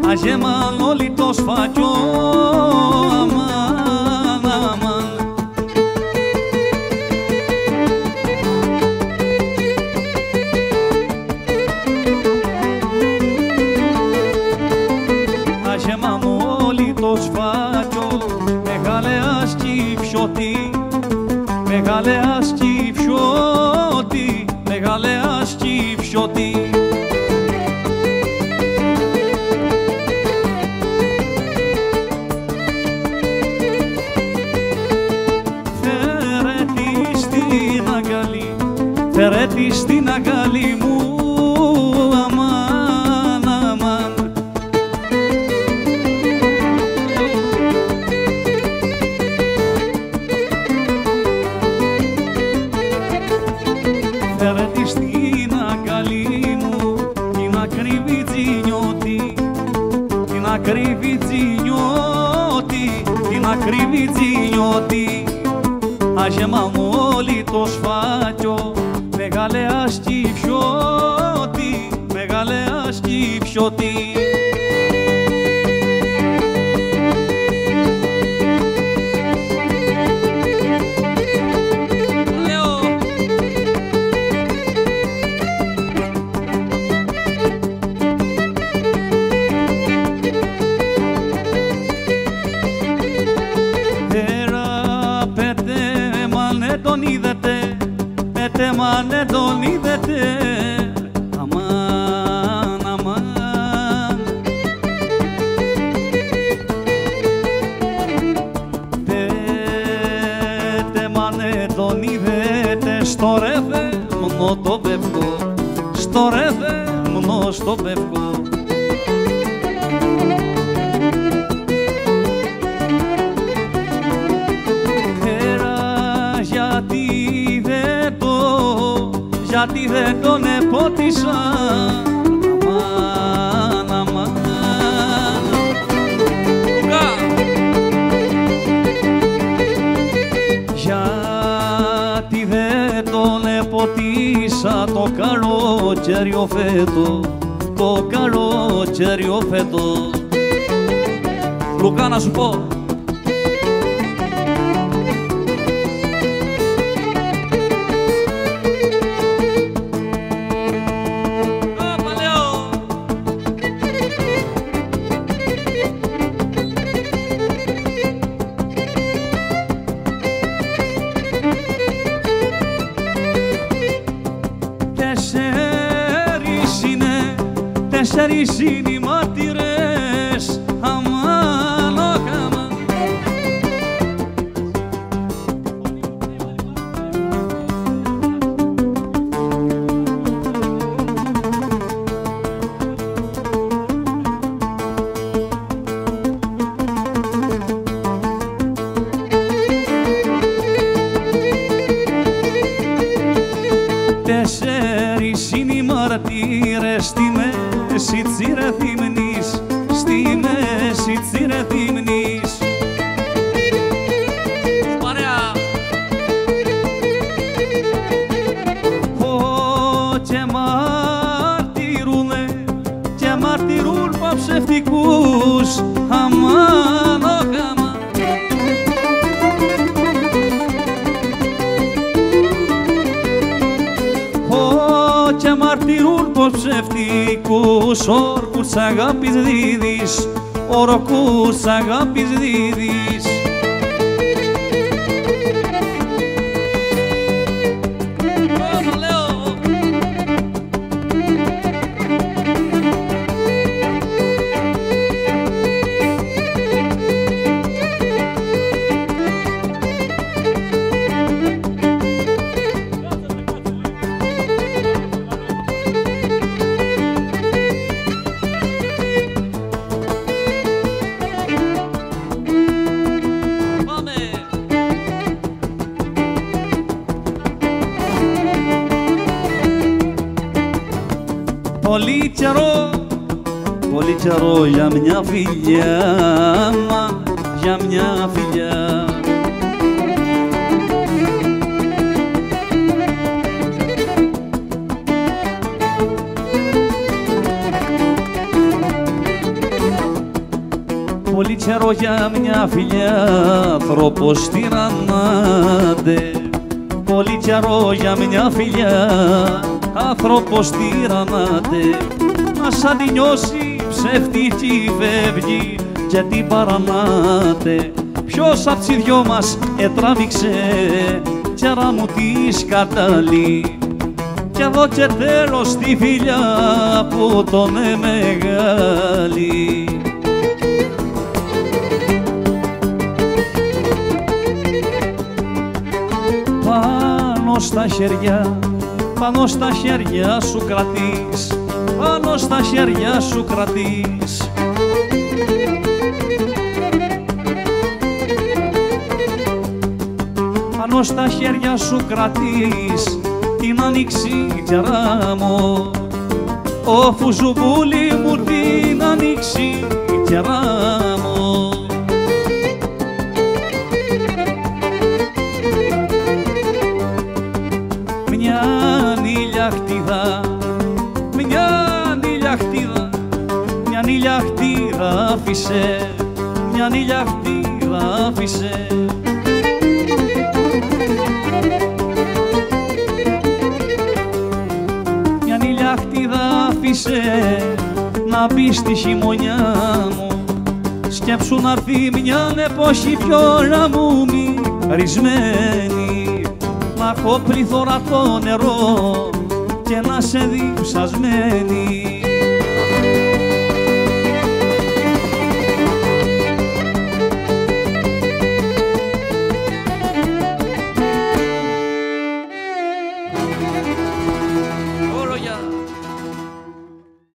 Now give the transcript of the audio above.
Αζέμαν όλοι το σφαγιό, αμάν, αμάν. Αζέμαν όλοι το σφαγιό, μεγάλε ασκυφιώτη, μεγάλε ασκυφιώτη, μεγάλε ασκυφιώτη. Φέρε τη στην αγκαλή μου, αμάν, αμάν. Φέρε τη στην αγκαλή μου, την ακριβή τζινιώτη, την ακριβή τζινιώτη, την ακριβή τζινιώτη. Αζέμα μου όλοι το σφάγιο, μεγάλε ασκυφιώτη, μεγάλε ασκυφιώτη. Τον είδετε, πέτε μάνε τον είδετε, αμάν, αμάν. Πέτε μάνε τον είδετε, στο ρεύμνο το πεύκο, στο ρεύμνο στο πεύκο. Γιατί δεν τον επότισα, αμάν, αμάν. Γιατί δεν τον επότισα το καλοκαίριο φέτο, το καλοκαίριο φέτο. Λουκά, να σου πω. Τέσσερις είναι οι μάρτυρες, αμάν, αμάν. Τέσσερις είναι οι μάρτυρες στη μέση της Ρεθύμνης, στη μέση της Ρεθύμνης. Παρέα! Και μαρτυρούνε, και μαρτυρούν παψευτικούς, αμάν, αμάν. Και μαρτυρούν πως ψευτικούς όρκους αγάπης δίδεις, όρκους αγάπης δίδεις. πολύ καιρό για μια φιλιά, μα για μια φιλιά. Πολύ καιρό για μια φιλιά, άνθρωπος τυραννάται. Πολύ καιρό για μια φιλιά, άνθρωπος τυραννάται. Μα σαν τη νιώσει ψεύτικη φεύγει και την παρανάται. Ποιος απ' τσι δυο μας ετράβηξε κι άρα μου τη σκαταλεί. Κι εδώ και τέλος τη φιλιά που τον μεγάλη. Πάνω στα χέρια σου κρατείς, πάνω στα χέρια σου κρατείς. Πάνω στα χέρια σου κρατείς την άνοιξη κεράμω. Ω φουζουμπούλη μου την άνοιξη κεράμω. Μια νύλια άφησε, μια νύλια άφησε. Μια νύλια άφησε να μπει στη χειμωνιά μου. Σκέψου να έρθει μια εποχή πιο ρισμένη, να έχω πληθώρα το νερό και να σε διψασμένη.